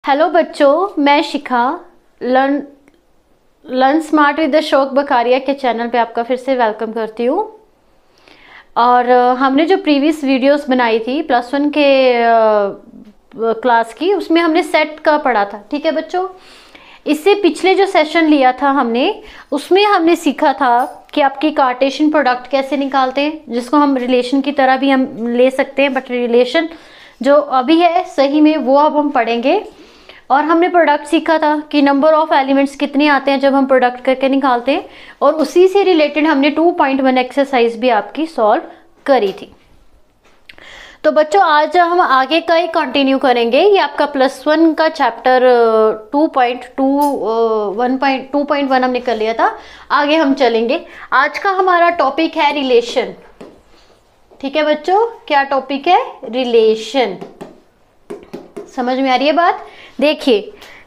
Hello बच्चों, मैं शिखा learn smart with the शौक बकारिया के चैनल पे आपका फिर से वेलकम करती हूँ। और हमने जो प्रीवियस वीडियोस बनाई थी +1 के क्लास की, उसमें हमने सेट का पढ़ा था। ठीक है बच्चों, इससे पिछले जो सेशन लिया था हमने, उसमें हमने सीखा था कि आपकी कार्टेशियन प्रोडक्ट कैसे निकालते हैं, जिसको हम रिलेशन की तरह भी हम ले सकते हैं, बट रिलेशन जो अभी है सही में वो अब हम पढ़ेंगे। और हमने प्रोडक्ट सीखा था कि नंबर ऑफ एलिमेंट्स कितने आते हैं जब हम प्रोडक्ट करके निकालते हैं, और उसी से रिलेटेड हमने 2.1 एक्सरसाइज भी आपकी सॉल्व करी थी। तो बच्चों आज हम आगे का ही कंटिन्यू करेंगे। ये आपका +1 का चैप्टर 2.1 हमने कर लिया था, आगे हम चलेंगे। आज का हमारा टॉपिक है रिलेशन। ठीक है बच्चों, क्या टॉपिक है? रिलेशन। समझ में आ रही है बात? देखिए,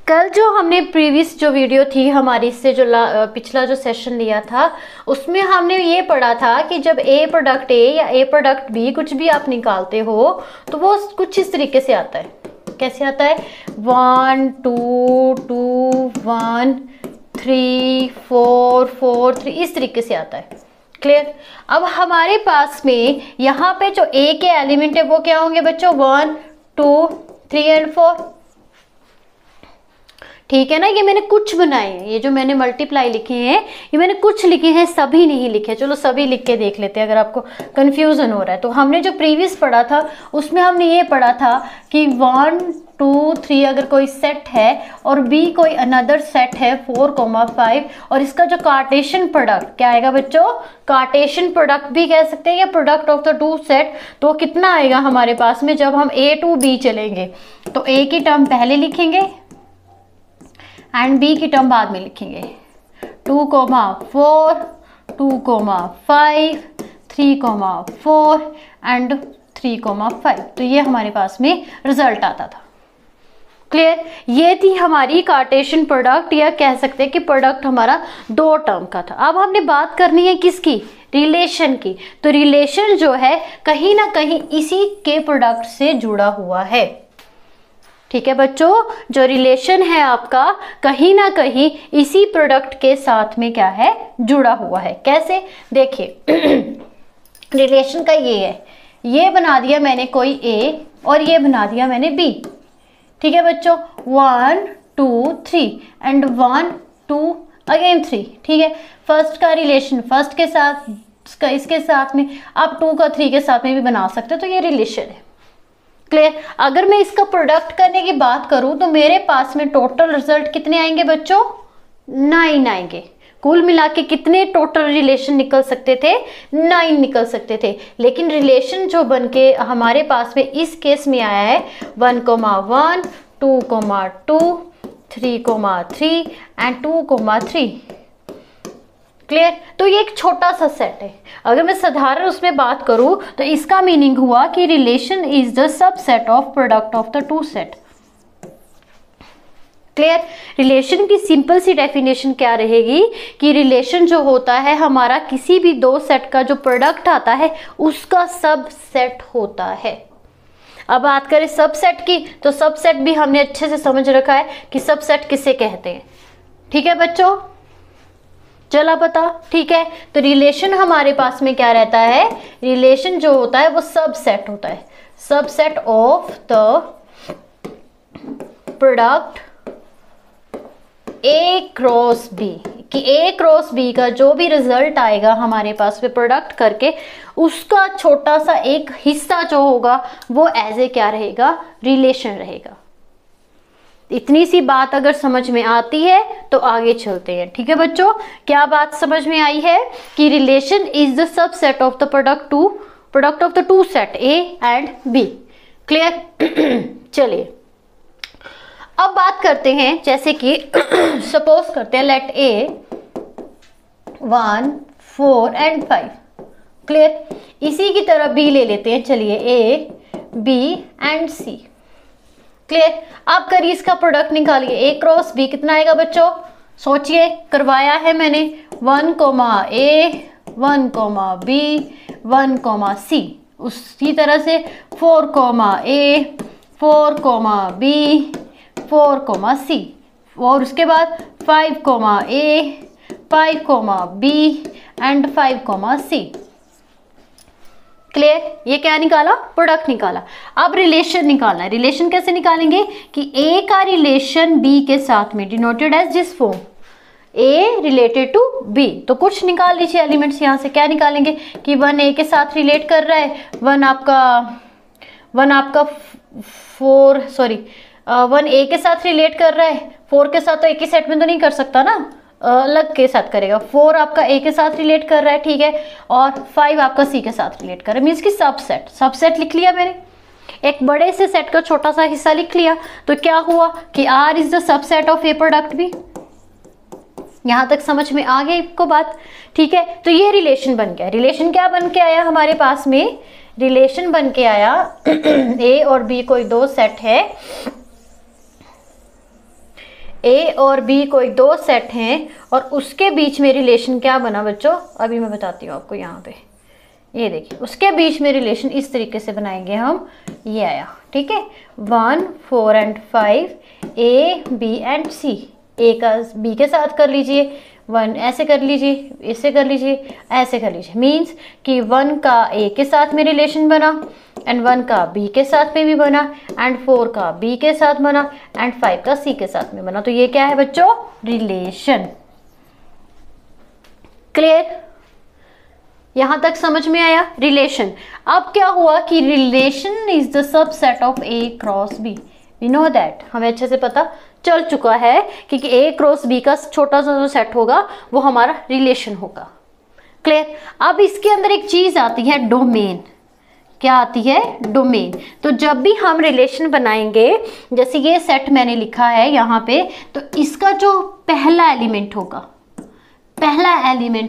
कल जो हमने प्रीवियस जो वीडियो थी हमारी, इससे जो पिछला जो सेशन लिया था, उसमें हमने ये पढ़ा था कि जब ए प्रोडक्ट ए या ए प्रोडक्ट बी कुछ भी आप निकालते हो तो वो कुछ इस तरीके से आता है। कैसे आता है? 1 2 2 1 3 4 4 3, इस तरीके से आता है। क्लियर? अब हमारे पास में यहाँ पे जो ए के एलिमेंट है वो क्या होंगे बच्चों? 1 2 3 एंड 4। ठीक है ना? ये मैंने कुछ बनाए हैं, ये जो मैंने मल्टीप्लाई लिखे हैं ये मैंने कुछ लिखे हैं, सभी नहीं लिखे। चलो सभी लिख के देख लेते हैं अगर आपको कंफ्यूजन हो रहा है तो। हमने जो प्रीवियस पढ़ा था उसमें हमने ये पढ़ा था कि 1 2 3 अगर कोई सेट है और बी कोई अनदर सेट है 4,5, और इसका जो कार्टेशियन प्रोडक्ट क्या आएगा बच्चों? कार्टेशियन प्रोडक्ट भी कह सकते हैं या product of the two set. तो कितना आएगा हमारे पास में जब हम ए टू बी चलेंगे? तो ए की टर्म पहले लिखेंगे एंड बी की टर्म बाद में लिखेंगे। 2,4 2,5 3,4 एंड 3,5। तो ये हमारे पास में रिजल्ट आता था। क्लियर? ये थी हमारी कार्टेशियन प्रोडक्ट, या कह सकते हैं कि प्रोडक्ट हमारा 2 टर्म का था। अब हमने बात करनी है किसकी? रिलेशन की। तो रिलेशन जो है कहीं ना कहीं इसी के प्रोडक्ट से जुड़ा हुआ है। ठीक है बच्चों, जो रिलेशन है आपका कहीं ना कहीं इसी प्रोडक्ट के साथ में क्या है? जुड़ा हुआ है। कैसे? देखिए रिलेशन का ये है, ये बना दिया मैंने कोई ए और ये बना दिया मैंने बी। ठीक है बच्चों, 1 2 3 एंड 1 2 अगेन 3। ठीक है, फर्स्ट का रिलेशन फर्स्ट के साथ, इसके साथ में, आप 2 का 3 के साथ में भी बना सकते हो। तो ये रिलेशन है। क्लियर? अगर मैं इसका प्रोडक्ट करने की बात करूं तो मेरे पास में टोटल रिजल्ट कितने आएंगे बच्चों? 9 आएंगे। कुल मिला के कितने टोटल रिलेशन निकल सकते थे? 9 निकल सकते थे। लेकिन रिलेशन जो बन के हमारे पास में इस केस में आया है 1,1 2,2 3,3 एंड 2,3। क्लियर? तो ये एक छोटा सा सेट है। अगर मैं साधारण उसमें बात करूं तो इसका मीनिंग हुआ कि relation is the subset of product of the two set. Clear? Relation की सिंपल सी डेफिनेशन क्या रहेगी कि रिलेशन जो होता है हमारा किसी भी 2 सेट का जो प्रोडक्ट आता है उसका सबसेट होता है। अब बात करें सबसेट की, तो सबसेट भी हमने अच्छे से समझ रखा है कि सबसेट किसे कहते हैं। ठीक है बच्चों, चला पता? ठीक है, तो रिलेशन हमारे पास में क्या रहता है? रिलेशन जो होता है वो सबसेट होता है, subset of the product A cross B. कि ए क्रॉस बी का जो भी रिजल्ट आएगा हमारे पास में प्रोडक्ट करके, उसका छोटा सा एक हिस्सा जो होगा वो एज ए क्या रहेगा? रिलेशन रहेगा। इतनी सी बात अगर समझ में आती है तो आगे चलते हैं। ठीक है बच्चों, क्या बात समझ में आई है कि relation is the subset of the product of the two set A and B. Clear? चलिए अब बात करते हैं, जैसे कि सपोज करते हैं लेट ए 1 4 एंड 5। क्लियर? इसी की तरह बी ले लेते हैं। चलिए A B and C. Clear? आप करिए इसका प्रोडक्ट निकालिए। ए क्रॉस बी कितना आएगा बच्चों? सोचिए, करवाया है मैंने 1, A 1, B 1, C। उसी तरह से 4, A 4, B 4, C, और उसके बाद 5, A, 5, B and 5, C। Clear? ये क्या निकाला? प्रोडक्ट निकाला। अब रिलेशन निकालना है। रिलेशन कैसे निकालेंगे कि A का रिलेशन B के साथ में, denoted as this form, A related to B। तो कुछ निकाल लीजिए एलिमेंट्स यहाँ से। क्या निकालेंगे कि 1 A के साथ रिलेट कर रहा है, 1 A के साथ रिलेट कर रहा है, 4 के साथ तो एक ही सेट में तो नहीं कर सकता ना, अलग के साथ करेगा। 4 आपका A के साथ रिलेट कर रहा है, ठीक है, और 5 आपका C के साथ रिलेट कर रहा है, मीन्स कि सबसेट लिख लिया मैंने। एक बड़े से सेट का छोटा सा हिस्सा लिख लिया, तो क्या हुआ कि R is the subset of A product B। यहां तक समझ में आ गई आपको बात? ठीक है, तो ये रिलेशन बन गया। रिलेशन क्या बन के आया हमारे पास में? रिलेशन बन के आया A और B कोई दो सेट है, A और B कोई दो सेट हैं, और उसके बीच में रिलेशन क्या बना बच्चों? अभी मैं बताती हूँ आपको। यहाँ पे ये देखिए, उसके बीच में रिलेशन इस तरीके से बनाएंगे हम। ये आया, ठीक है, 1, 4 and 5, A, B and C। A का B के साथ कर लीजिए, 1 ऐसे कर लीजिए, ऐसे कर लीजिए, ऐसे कर लीजिए। मीन्स कि 1 का A के साथ में रिलेशन बना, एंड 1 का B के साथ में भी बना, एंड 4 का B के साथ बना, एंड 5 का C के साथ में बना। तो ये क्या है बच्चों? रिलेशन। क्लियर? यहां तक समझ में आया? रिलेशन। अब क्या हुआ कि relation is the subset of A cross B। We know that, हमें अच्छे से पता चल चुका है कि A क्रॉस B का छोटा सा जो सेट होगा वो हमारा रिलेशन होगा। क्लियर? अब इसके अंदर एक चीज आती है, डोमेन। क्या आती है? डोमेन। तो जब भी हम रिलेशन बनाएंगे, जैसे ये सेट मैंने लिखा है यहाँ पे, तो इसका जो पहला एलिमेंट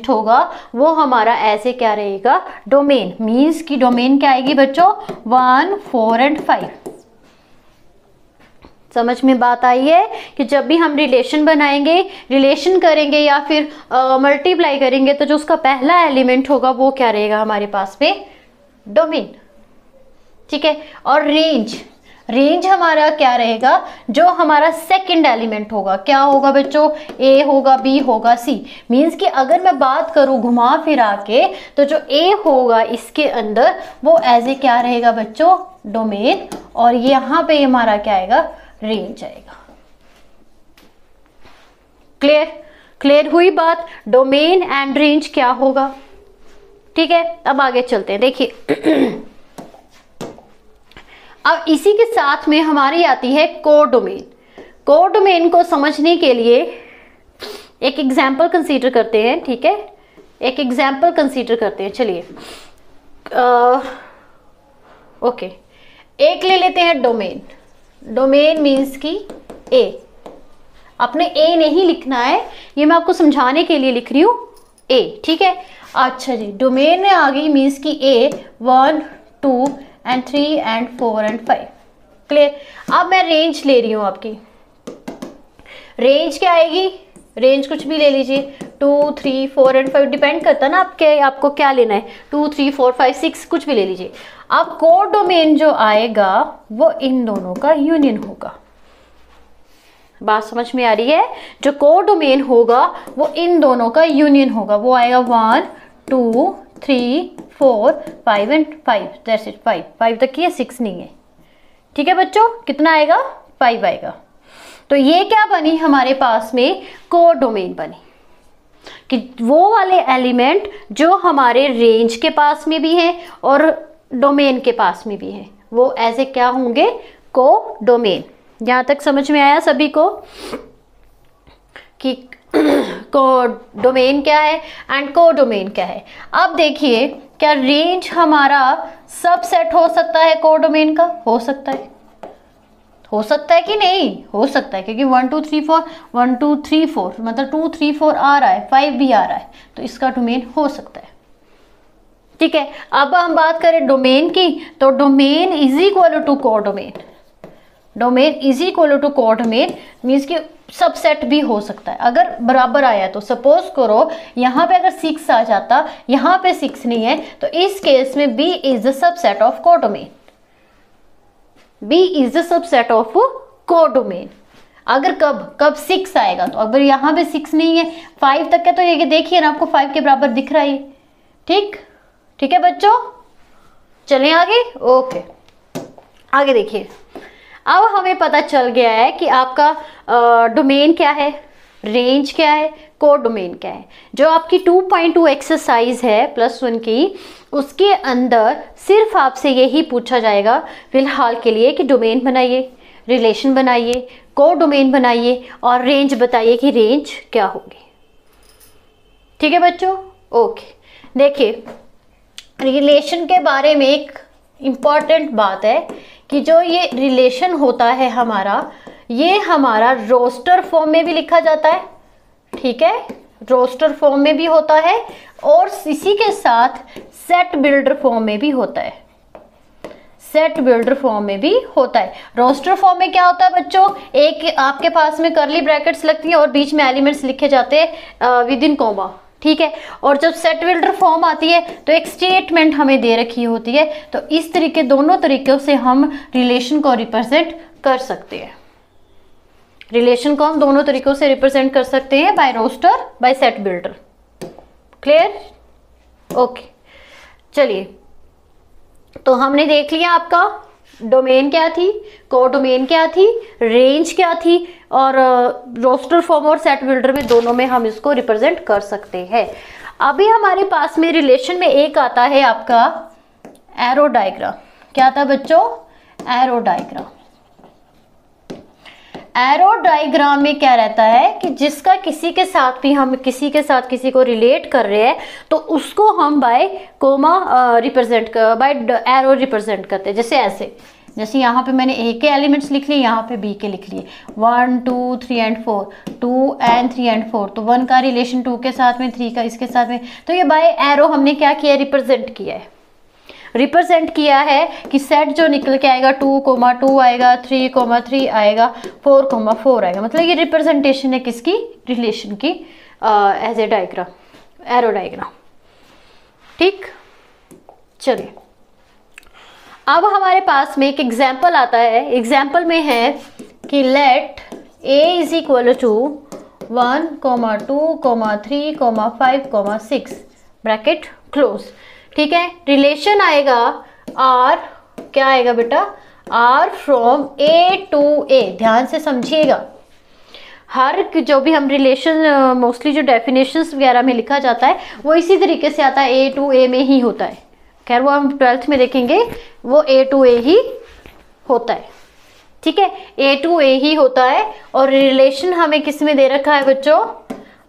होगा वो हमारा ऐसे क्या रहेगा? डोमेन। मीन्स की डोमेन क्या आएगी बच्चों? 1, 4 एंड 5। समझ में बात आई है कि जब भी हम रिलेशन बनाएंगे, रिलेशन करेंगे या फिर मल्टीप्लाई करेंगे, तो जो उसका पहला एलिमेंट होगा वो क्या रहेगा हमारे पास में? डोमेन। ठीक है, और रेंज हमारा क्या रहेगा? जो हमारा सेकंड एलिमेंट होगा, क्या होगा बच्चों? A होगा, B होगा, C। मीन्स कि अगर मैं बात करूं घुमा फिरा के, तो जो A होगा इसके अंदर वो एज ए क्या रहेगा बच्चों? डोमेन। और यहां पे हमारा क्या आएगा? रेंज आएगा। क्लियर हुई बात? डोमेन एंड रेंज क्या होगा? ठीक है, अब आगे चलते हैं। देखिए अब इसी के साथ में हमारी आती है कोडोमेन। कोडोमेन को समझने के लिए एक एग्जाम्पल कंसीडर करते हैं। ठीक है, एक एग्जाम्पल कंसीडर करते हैं। चलिए ओके, एक ले लेते हैं डोमेन। डोमेन मीन्स की A। अपने A नहीं लिखना है, ये मैं आपको समझाने के लिए लिख रही हूँ A। ठीक है, अच्छा जी, डोमेन में आ गई मीन्स की A 1, 2 and 3 and 4 and 5। Clear? अब मैं रेंज ले रही हूँ आपकी। रेंज क्या आएगी? रेंज कुछ भी ले लीजिए, 2, 3, 4 एंड 5, डिपेंड करता है ना आपको क्या लेना है। 2, 3, 4, 5, 6 कुछ भी ले लीजिए। अब कोडोमेन जो आएगा वो इन दोनों का यूनियन होगा। बात समझ में आ रही है? जो कोडोमेन होगा वो इन दोनों का यूनियन होगा। वो आएगा 1, 2, 3, 4, 5 एंड 5। That's it. 5 तक की है, 6 नहीं है। ठीक है बच्चों, कितना आएगा? 5 आएगा। तो ये क्या बनी हमारे पास में? कोडोमेन बनी कि वो वाले एलिमेंट जो हमारे रेंज के पास में भी हैं और डोमेन के पास में भी हैं, वो ऐसे क्या होंगे? कोडोमेन। यहां तक समझ में आया सभी को कि कोडोमेन क्या है एंड कोडोमेन क्या है? अब देखिए, क्या रेंज हमारा सबसेट हो सकता है कोडोमेन का? हो सकता है। हो सकता है कि नहीं? हो सकता है, क्योंकि 1, 2, 3, 4 1, 2, 3, 4 मतलब 2, 3, 4 आ रहा है, 5 भी आ रहा है, तो इसका डोमेन हो सकता है। ठीक है, अब हम बात करें डोमेन की, तो domain is equal to codomain. Domain is equal to codomain means कि सबसेट भी हो सकता है अगर बराबर आया तो। सपोज करो यहाँ पे अगर 6 आ जाता, यहाँ पे 6 नहीं है, तो इस केस में B is the subset of codomain. B is the subset of codomain. अगर कब 6 आएगा, तो अगर यहाँ पे 6 नहीं है, 5 तक है, तो ये देखिए ना आपको 5 के बराबर दिख रहा है। ठीक है बच्चों, चलें आगे। ओके, आगे देखिए। अब हमें पता चल गया है कि आपका डोमेन क्या है, रेंज क्या है, कोड डोमेन क्या है। जो आपकी 2.2 एक्सरसाइज है +1 की, उसके अंदर सिर्फ आपसे यही पूछा जाएगा फिलहाल के लिए कि डोमेन बनाइए, रिलेशन बनाइए, कोड डोमेन बनाइए और रेंज बताइए कि रेंज क्या होगी। ठीक है बच्चों, ओके। देखिए, रिलेशन के बारे में एक इम्पॉर्टेंट बात है कि जो ये रिलेशन होता है हमारा, ये हमारा रोस्टर फॉर्म में भी लिखा जाता है। ठीक है, रोस्टर फॉर्म में भी होता है और इसी के साथ सेट बिल्डर फॉर्म में भी होता है। सेट बिल्डर फॉर्म में भी होता है। रोस्टर फॉर्म में क्या होता है बच्चों, एक आपके पास में कर्ली ब्रैकेट्स लगती हैं और बीच में एलिमेंट्स लिखे जाते हैं विद इन कॉमा। ठीक है, और जब सेट बिल्डर फॉर्म आती है तो एक स्टेटमेंट हमें दे रखी होती है। तो इस तरीके, दोनों तरीकों से हम रिलेशन को रिप्रेजेंट कर सकते हैं। रिलेशन को हम दोनों तरीकों से रिप्रेजेंट कर सकते हैं, by roster, by set builder. Clear? Okay, चलिए, तो हमने देख लिया आपका डोमेन क्या थी, कोड डोमेन क्या थी, रेंज क्या थी, और रोस्टर फॉर्म और सेट बिल्डर में दोनों में हम इसको रिप्रेजेंट कर सकते हैं। अभी हमारे पास में रिलेशन में एक आता है आपका एरो डायग्राम। क्या था बच्चों? Arrow diagram. एरो डायग्राम में क्या रहता है कि जिसका किसी के साथ भी हम किसी को रिलेट कर रहे हैं तो उसको हम बाय कोमा रिप्रेजेंट कर, बाय एरो रिप्रेजेंट करते हैं। जैसे ऐसे, जैसे यहाँ पे मैंने ए के एलिमेंट्स लिख लिए, यहाँ पे बी के लिख लिए, 1 2 3 एंड 4, 2 and 3 and 4। तो 1 का रिलेशन 2 के साथ में, 3 का इसके साथ में। तो ये बाय एरो हमने क्या किया, रिप्रेजेंट किया है कि सेट जो निकल के आएगा 2, आएगा, 3, आएगा, 4, आएगा। मतलब ये रिप्रेजेंटेशन है किसकी, रिलेशन की, as a diagram, arrow diagram. ठीक, चलिए, अब हमारे पास में एक एग्जाम्पल आता है। एग्जाम्पल में है कि let a is equal to 1, 2, 3, 5, 6 bracket close. ठीक है, रिलेशन आएगा R, क्या आएगा बेटा, R from A to A। ध्यान से समझिएगा, हर जो भी हम रिलेशन मोस्टली जो डेफिनेशंस वगैरह में लिखा जाता है वो इसी तरीके से आता है, A टू A में ही होता है। खैर वो हम 12th में देखेंगे, वो A टू A ही होता है। ठीक है, A टू A ही होता है। और रिलेशन हमें किस में दे रखा है बच्चों,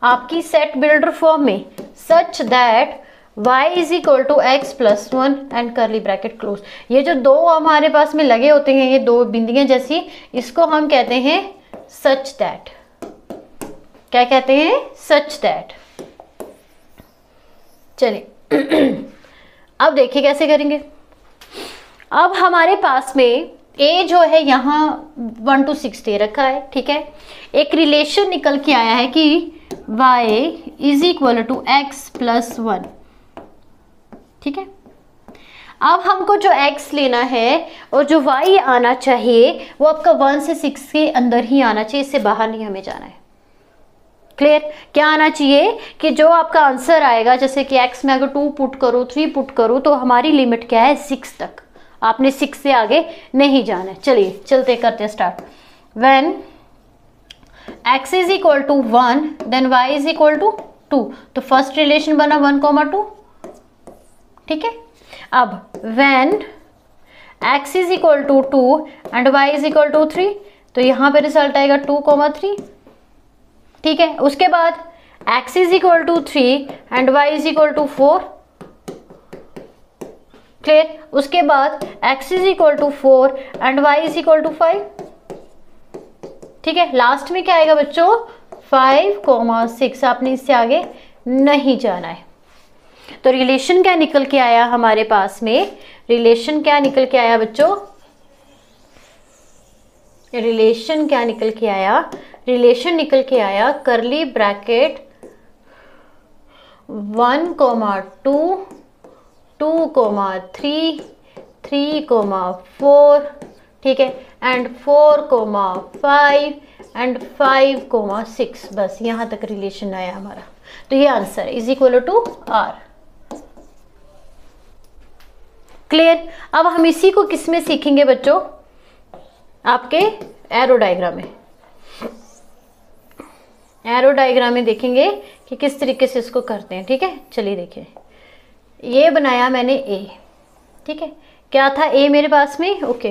आपकी सेट बिल्डर फॉर्म में, such that y is equal to x plus 1 and curly bracket close. ये जो दो हमारे पास में लगे होते हैं, ये दो बिंदियां जैसी, इसको हम कहते हैं सच दैट। क्या कहते हैं, सच दैट। चलिए अब देखिए कैसे करेंगे। अब हमारे पास में a जो है यहाँ 1 to 6 दे रखा है। ठीक है, एक रिलेशन निकल के आया है कि y is equal to x plus 1। ठीक है, अब हमको जो x लेना है और जो y आना चाहिए वो आपका 1 से 6 के अंदर ही आना चाहिए, इससे बाहर नहीं हमें जाना है। क्लियर? क्या आना चाहिए कि जो आपका आंसर आएगा, जैसे कि x में अगर 2 पुट करो, 3 पुट करो, तो हमारी लिमिट क्या है, 6 तक। आपने 6 से आगे नहीं जाना है। चलिए चलते करते हैं start. When x is equal to 1 then y is equal to 2। तो फर्स्ट रिलेशन बना 1, 2। ठीक है, अब when x is equal to 2 and y is equal to 3, तो यहाँ पे रिजल्ट आएगा 2, 3। ठीक है, उसके बाद x is equal to 3 and y is equal to 4। Clear? उसके बाद x is equal to 4 and y is equal to 5। ठीक है, लास्ट में क्या आएगा बच्चों, 5, 6। आपने इससे आगे नहीं जाना है। तो रिलेशन क्या निकल के आया हमारे पास में, रिलेशन क्या निकल के आया बच्चों, रिलेशन क्या निकल के आया, रिलेशन निकल के आया करली ब्रैकेट 1, 2, 2, 3, 3, 4। ठीक है, एंड 4, 5 एंड 5,6। बस यहाँ तक रिलेशन आया हमारा, तो ये answer is equal to R. Clear. अब हम इसी को किस में सीखेंगे बच्चों, आपके एरो डायग्राम में। एरो डायग्राम में देखेंगे कि किस तरीके से इसको करते हैं। ठीक है, चलिए देखिए, ये बनाया मैंने ए। ठीक है, क्या था ए मेरे पास में, ओके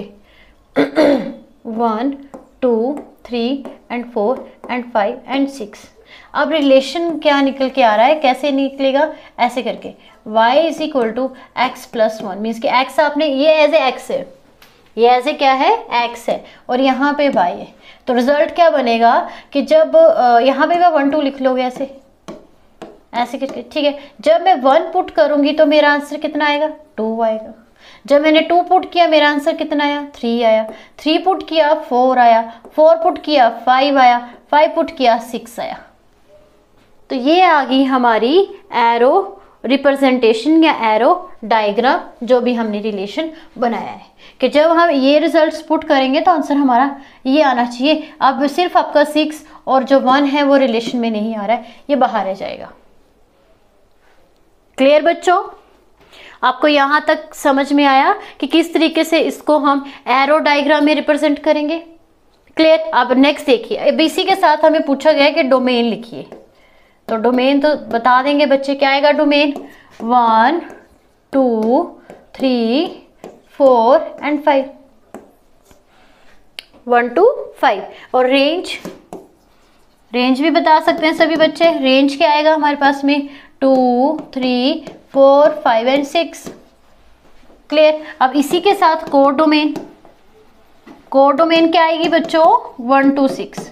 1 2 3 एंड 4 एंड 5 एंड 6। अब रिलेशन क्या निकल के आ रहा है, कैसे निकलेगा, ऐसे करके y is equal to x plus 1, means कि x आपने, ये एज ए एक्स है, ये ऐसे क्या है x है, और यहाँ पे y है। तो रिजल्ट क्या बनेगा कि जब यहाँ पे 1 2 लिख लोगे ऐसे ऐसे करके। ठीक है, जब मैं 1 पुट करूंगी तो मेरा आंसर कितना आएगा, 2 आएगा। जब मैंने 2 पुट किया मेरा आंसर कितना आया, 3 आया। 3 पुट किया 4 आया। 4 पुट किया 5 आया। 5 पुट किया 6 आया। तो ये आ गई हमारी एरो रिप्रेजेंटेशन या एरो डायग्राम, जो भी हमने रिलेशन बनाया है कि जब हम ये रिजल्ट्स पुट करेंगे तो आंसर हमारा ये आना चाहिए। अब सिर्फ आपका 6 और जो 1 है वो रिलेशन में नहीं आ रहा है, ये बाहर रह जाएगा। क्लियर बच्चों, आपको यहाँ तक समझ में आया कि किस तरीके से इसको हम एरो डायग्राम में रिप्रेजेंट करेंगे। क्लियर। अब नेक्स्ट देखिए, अब इसी के साथ हमें पूछा गया कि डोमेन लिखिए। तो डोमेन तो बता देंगे बच्चे, क्या आएगा डोमेन, 1 2 3 4 एंड 5, 1 2 5। और रेंज, रेंज भी बता सकते हैं सभी बच्चे। रेंज क्या आएगा हमारे पास में, 2 3 4 5 एंड 6। क्लियर। अब इसी के साथ कोड डोमेन, कोड डोमेन क्या आएगी बच्चों, 1 2 6,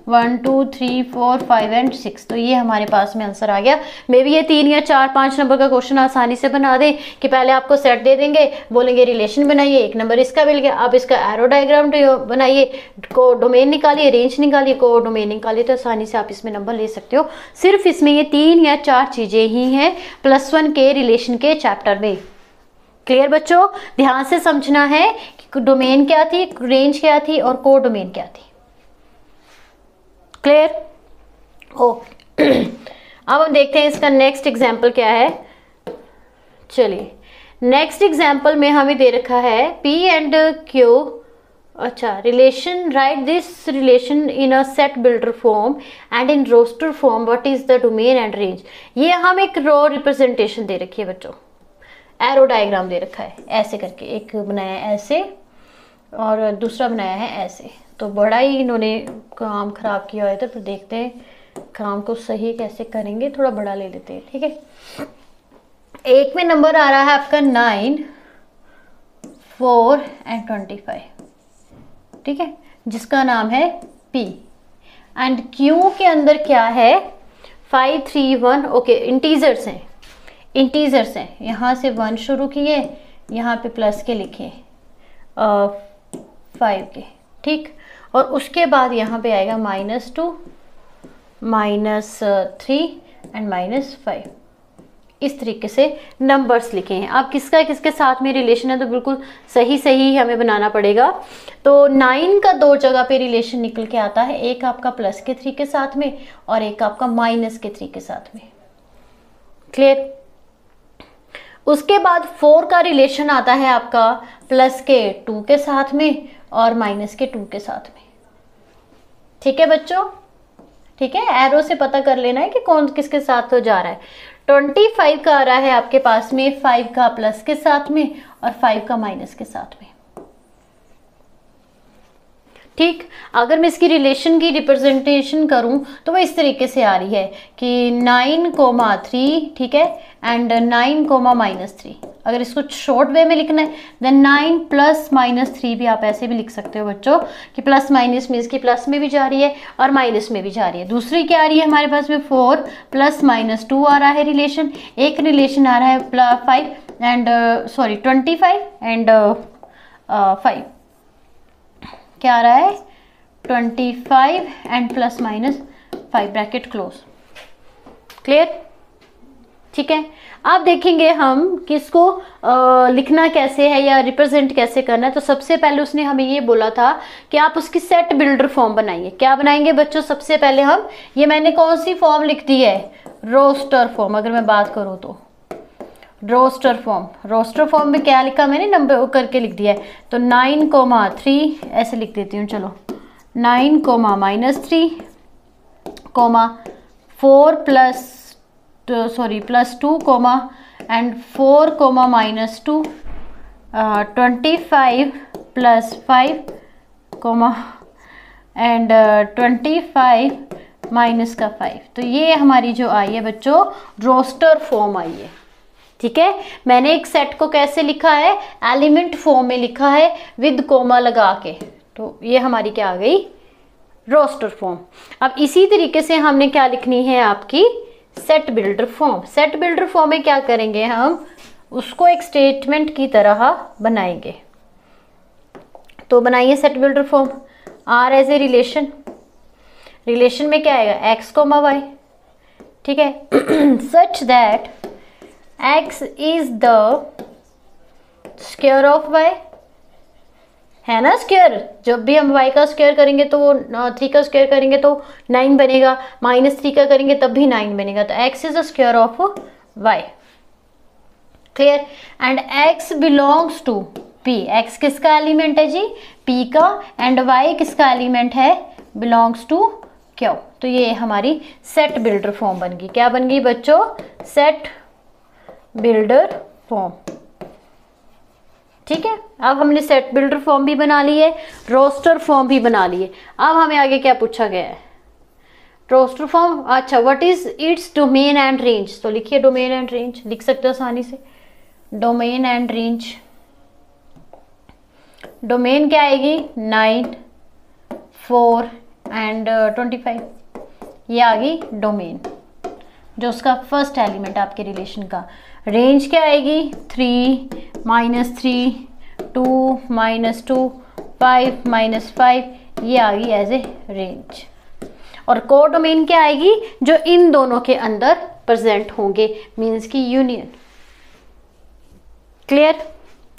1 2 3 4 5 एंड 6। तो ये हमारे पास में आंसर आ गया। मे भी ये 3 या 4 5 नंबर का क्वेश्चन आसानी से बना दें कि पहले आपको सेट दे देंगे, बोलेंगे रिलेशन बनाइए, 1 नंबर इसका मिल गया, अब इसका एरो डायग्राम बनाइए, को डोमेन निकालिए, रेंज निकालिए, को डोमेन निकालिए, तो आसानी से आप इसमें नंबर ले सकते हो। सिर्फ इसमें ये 3 या 4 चीजें ही हैं +1 के रिलेशन के चैप्टर में। क्लियर बच्चों, ध्यान से समझना है कि डोमेन क्या थी, रेंज क्या थी और को डोमेन क्या थी। क्लियर। ओके, अब हम देखते हैं इसका नेक्स्ट एग्जाम्पल क्या है। चलिए, नेक्स्ट एग्जाम्पल में हमें दे रखा है P एंड Q। अच्छा, relation, write this relation in a set builder form and in roster form, what is the domain and range. ये हम एक रो रिप्रेजेंटेशन दे रखी है बच्चों, एरो डायग्राम दे रखा है ऐसे करके, एक बनाया है ऐसे और दूसरा बनाया है ऐसे। तो बड़ा ही इन्होंने काम खराब किया है, तो देखते हैं काम को सही कैसे करेंगे। थोड़ा बड़ा ले लेते हैं। ठीक है, एक में नंबर आ रहा है आपका 9 4 एंड 25। ठीक है, जिसका नाम है P एंड Q के अंदर क्या है, 5 3 1। ओके, इंटीजर्स हैं, इंटीजर्स हैं। यहाँ से 1 शुरू किए, यहाँ पे प्लस के लिखे 5 के। ठीक, और उसके बाद यहाँ पे आएगा -2 -3 एंड -5। इस तरीके से नंबर्स लिखे हैं। अब किसका किसके साथ में रिलेशन है, तो बिल्कुल सही सही हमें बनाना पड़ेगा। तो 9 का 2 जगह पे रिलेशन निकल के आता है, एक आपका +3 के साथ में और एक आपका -3 के साथ में। क्लियर। उसके बाद 4 का रिलेशन आता है आपका +2 के साथ में और -2 के साथ में। ठीक है बच्चों, ठीक है, एरो से पता कर लेना है कि कौन किसके साथ तो जा रहा है। 25 का आ रहा है आपके पास में 5 का प्लस के साथ में और 5 का माइनस के साथ में। ठीक, अगर मैं इसकी रिलेशन की रिप्रेजेंटेशन करूं तो वो इस तरीके से आ रही है कि 9,3, ठीक है, एंड 9,-3। अगर इसको शॉर्ट वे में लिखना है देन 9 + -3 भी आप ऐसे भी लिख सकते हो बच्चों कि प्लस माइनस मीन्स कि प्लस में भी जा रही है और माइनस में भी जा रही है। दूसरी क्या आ रही है हमारे पास में 4 + -2 आ रहा है रिलेशन। एक रिलेशन आ रहा है 25 एंड 5। क्या आ रहा है 25 एंड +-5 ब्रैकेट क्लोज। क्लियर। ठीक है, अब देखेंगे हम किसको लिखना कैसे है या रिप्रेजेंट कैसे करना है। तो सबसे पहले उसने हमें ये बोला था कि आप उसकी सेट बिल्डर फॉर्म बनाइए। क्या बनाएंगे बच्चों? सबसे पहले हम, ये मैंने कौन सी फॉर्म लिख दी है? Roster form. अगर मैं बात करूँ तो रोस्टर फॉर्म, रोस्टर फॉर्म में क्या लिखा मैंने? नंबर करके लिख दिया है। तो 9,3 ऐसे लिख देती हूँ। चलो 9, -3, 4 +2, and 4, -2, 25 + 5, and 25 -5। तो ये हमारी जो आई है बच्चों रोस्टर फॉर्म आई है। ठीक है, मैंने एक सेट को कैसे लिखा है? एलिमेंट फॉर्म में लिखा है विद कोमा लगा के। तो ये हमारी क्या आ गई? Roster form. अब इसी तरीके से हमने क्या लिखनी है आपकी set builder form. Set builder form में क्या करेंगे? हम उसको एक स्टेटमेंट की तरह बनाएंगे। तो बनाइए set builder form. R as a relation, relation में क्या आएगा? x, y। ठीक है, such that x is the square of y, है ना स्क्वायर। जब भी हम y का स्क्वायर करेंगे तो वो 3 का स्क्वायर करेंगे तो 9 बनेगा, -3 का करेंगे तब भी 9 बनेगा। तो x is the square of y। Clear? And x belongs to p। x किसका एलिमेंट है जी? p का। एंड y किसका एलिमेंट है? Belongs to q। तो ये हमारी सेट बिल्डर फॉर्म बन गई। क्या बन गई बच्चों? Set builder form. ठीक है, अब हमने सेट बिल्डर फॉर्म भी बना ली है, रोस्टर फॉर्म भी बना ली है। अब हमें आगे क्या पूछा गया है? Roster form. अच्छा, what is its domain and range? तो लिखिए डोमेन एंड रेंज, लिख सकते हो आसानी से। डोमेन एंड रेंज, डोमेन क्या आएगी? 9, 4 एंड 25। ये आ गई डोमेन, जो उसका फर्स्ट एलिमेंट आपके रिलेशन का। रेंज क्या आएगी? 3, -3, 2, -2, 5, -5। ये आ गई एज ए रेंज। और को डोमेन क्या आएगी? जो इन दोनों के अंदर प्रेजेंट होंगे, मीन्स की यूनियन। क्लियर?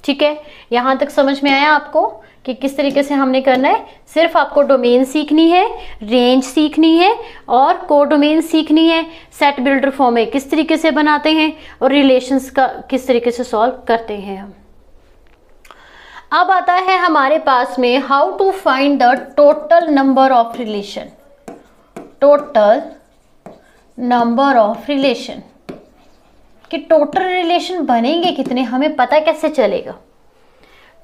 ठीक है, यहां तक समझ में आया आपको कि किस तरीके से हमने करना है? सिर्फ आपको डोमेन सीखनी है, रेंज सीखनी है और कोडोमेन सीखनी है। सेट बिल्डर फॉर्म में किस तरीके से बनाते हैं और रिलेशंस का किस तरीके से सॉल्व करते हैं हम। अब आता है हमारे पास में how to find the total number of relation. Total number of relation कि टोटल रिलेशन बनेंगे कितने, हमें पता कैसे चलेगा?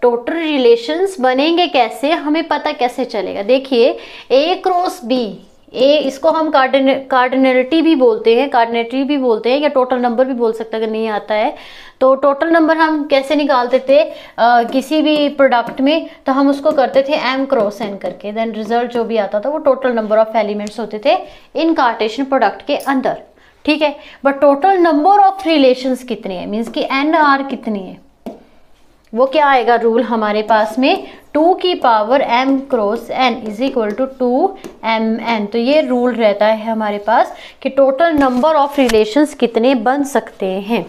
टोटल रिलेशंस बनेंगे कैसे, हमें पता कैसे चलेगा? देखिए A क्रॉस B, ए इसको हम कार्डिनलिटी भी बोलते हैं, कार्डिनेटरी भी बोलते हैं, या टोटल नंबर भी बोल सकते हैं अगर नहीं आता है तो। टोटल नंबर हम कैसे निकालते थे किसी भी प्रोडक्ट में? तो हम उसको करते थे m क्रॉस n करके, देन रिजल्ट जो भी आता था वो टोटल नंबर ऑफ एलिमेंट्स होते थे इन कार्टेशियन प्रोडक्ट के अंदर। ठीक है, but total number of relations कितने हैं, मीन्स कि NR कितनी है, वो क्या आएगा रूल हमारे पास में? 2 की power m cross n is equal to 2mn। तो ये रूल रहता है हमारे पास कि टोटल नंबर ऑफ रिलेशंस कितने बन सकते हैं।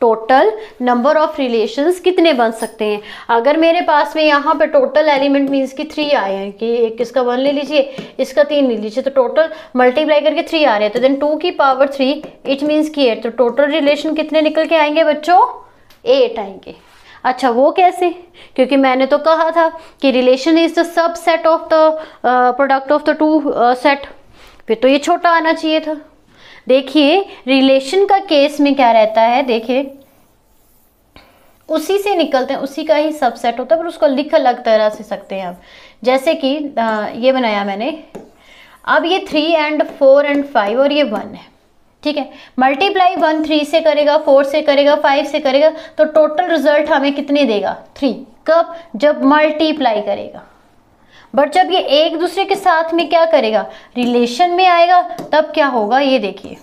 टोटल नंबर ऑफ रिलेशंस कितने बन सकते हैं? अगर मेरे पास में यहाँ पे टोटल एलिमेंट मीन्स कि 3 आए हैं, कि एक इसका 1 ले लीजिए, इसका 3 ले लीजिए, तो टोटल मल्टीप्लाई करके 3 आ रहे हैं, तो देन 2 की पावर 3 इट मीन्स कि 8। तो टोटल रिलेशन कितने निकल के आएंगे बच्चों? 8 आएंगे। अच्छा, वो कैसे? क्योंकि मैंने तो कहा था कि relation is the sub set of the product of the two set, फिर तो ये छोटा आना चाहिए था। देखिए रिलेशन का केस में क्या रहता है, देखिए उसी से निकलते हैं, उसी का ही सबसेट होता है, पर उसको लिख अलग तरह से सकते हैं हम। जैसे कि ये बनाया मैंने, अब ये 3 एंड 4 एंड 5 और ये 1 है, ठीक है। मल्टीप्लाई 1 3 से करेगा, 4 से करेगा, 5 से करेगा, तो टोटल रिजल्ट हमें कितने देगा? 3। कब? जब मल्टीप्लाई करेगा। बट जब ये एक दूसरे के साथ में क्या करेगा? रिलेशन में आएगा, तब क्या होगा ये देखिए।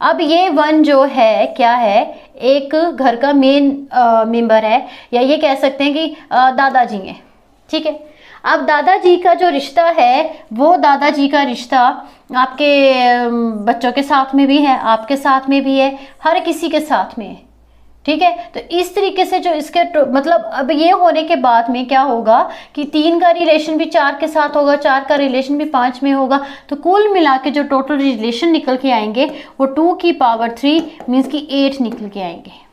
अब ये 1 जो है क्या है? एक घर का मेन मेंबर है, या ये कह सकते हैं कि दादाजी हैं, ठीक है। अब दादाजी का जो रिश्ता है वो दादाजी का रिश्ता आपके बच्चों के साथ में भी है, आपके साथ में भी है, हर किसी के साथ में है। ठीक है, तो इस तरीके से जो इसके मतलब अब ये होने के बाद में क्या होगा कि 3 का रिलेशन भी 4 के साथ होगा, 4 का रिलेशन भी 5 में होगा, तो कुल मिला के जो टोटल रिलेशन निकल के आएंगे वो 2 की पावर 3 मीन्स कि 8 निकल के आएंगे।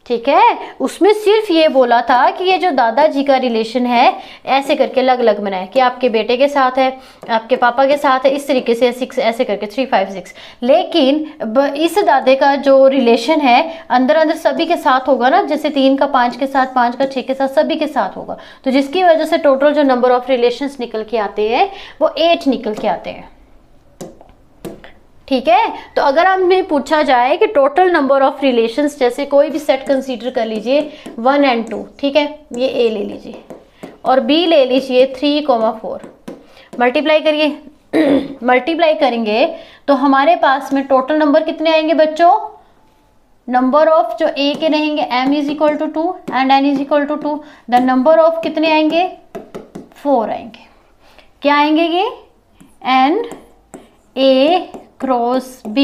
ठीक है, उसमें सिर्फ ये बोला था कि ये जो दादाजी का रिलेशन है ऐसे करके अलग अलग बनाए कि आपके बेटे के साथ है, आपके पापा के साथ है, इस तरीके से 6 ऐसे करके 3 5 6। लेकिन इस दादे का जो रिलेशन है अंदर अंदर सभी के साथ होगा ना, जैसे 3 का 5 के साथ, 5 का 6 के साथ, सभी के साथ होगा, तो जिसकी वजह से टोटल जो नंबर ऑफ रिलेशंस निकल के आते हैं वो 8 निकल के आते हैं। ठीक है, तो अगर हमें पूछा जाए कि टोटल नंबर ऑफ रिलेशंस, जैसे कोई भी सेट कंसीडर कर लीजिए 1 and 2, ठीक है, ये ए ले लीजिए और बी ले लीजिए 3,4, मल्टीप्लाई करिए मल्टीप्लाई करेंगे तो हमारे पास में टोटल नंबर कितने आएंगे बच्चों? नंबर ऑफ जो ए के रहेंगे m is equal to 2 and n is equal to 2, the number of कितने आएंगे? 4 आएंगे। क्या आएंगे ये? n a cross b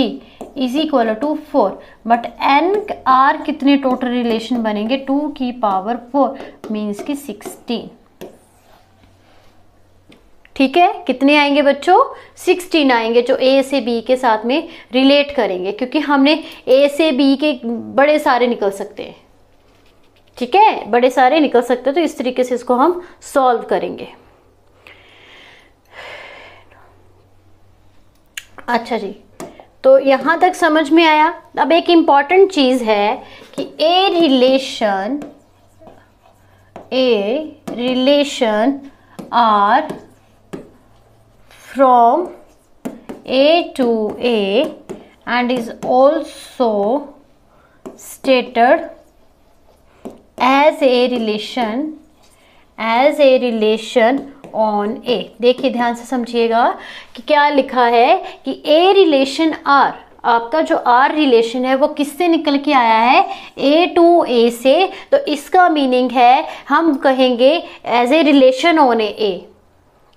is equal to 4, but n r कितने टोटल रिलेशन बनेंगे? 2 की पावर 4 मीन्स की 16। ठीक है, कितने आएंगे बच्चों? 16 आएंगे जो a से b के साथ में रिलेट करेंगे, क्योंकि हमने a से b के बड़े सारे निकल सकते हैं। ठीक है, बड़े सारे निकल सकते हैं, तो इस तरीके से इसको हम सॉल्व करेंगे। अच्छा जी, तो यहाँ तक समझ में आया। अब एक इम्पॉर्टेंट चीज़ है कि a relation R from A to A and is also stated as a relation on A. देखिए ध्यान से समझिएगा कि क्या लिखा है कि ए रिलेशन आर, आपका जो आर रिलेशन है वो किससे निकल के आया है? ए टू ए से। तो इसका मीनिंग है हम कहेंगे as a relation on A,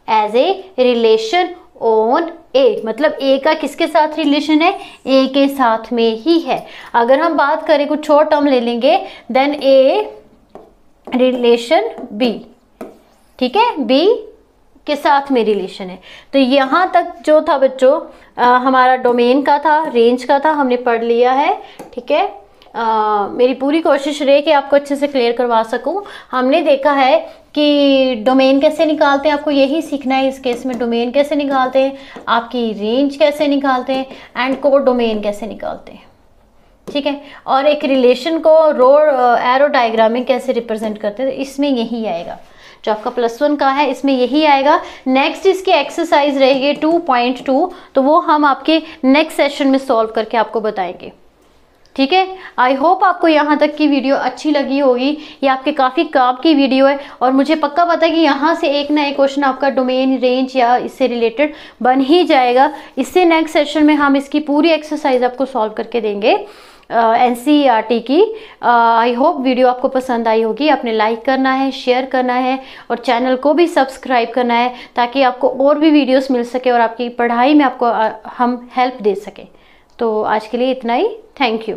as a relation on A, मतलब ए का किसके साथ रिलेशन है? ए के साथ में ही है। अगर हम बात करें कुछ और टर्म ले लेंगे, देन ए रिलेशन बी, ठीक है, बी के साथ में रिलेशन है। तो यहाँ तक जो था बच्चों हमारा डोमेन का था, रेंज का था, हमने पढ़ लिया है। ठीक है, मेरी पूरी कोशिश रही कि आपको अच्छे से क्लियर करवा सकूं। हमने देखा है कि डोमेन कैसे निकालते हैं, आपको यही सीखना है इस केस में। डोमेन कैसे निकालते हैं, आपकी रेंज कैसे निकालते हैं, एंड कोड डोमेन कैसे निकालते हैं। ठीक है, और एक रिलेशन को रो एरो डायग्राम में कैसे रिप्रेजेंट करते हैं, तो इसमें यही आएगा। जो आपका +1 का है इसमें यही आएगा। नेक्स्ट इसकी एक्सरसाइज रहेगी 2.2, तो वो हम आपके नेक्स्ट सेशन में सॉल्व करके आपको बताएंगे। ठीक है, आई होप आपको यहाँ तक की वीडियो अच्छी लगी होगी। ये आपके काफ़ी काम की वीडियो है और मुझे पक्का पता है कि यहाँ से एक ना एक क्वेश्चन आपका डोमेन, रेंज या इससे रिलेटेड बन ही जाएगा। इससे नेक्स्ट सेशन में हम इसकी पूरी एक्सरसाइज आपको सॉल्व करके देंगे NCERT की। आई होप वीडियो आपको पसंद आई होगी। आपने लाइक करना है, शेयर करना है और चैनल को भी सब्सक्राइब करना है, ताकि आपको और भी वीडियोस मिल सके और आपकी पढ़ाई में आपको हम हेल्प दे सकें। तो आज के लिए इतना ही। Thank you.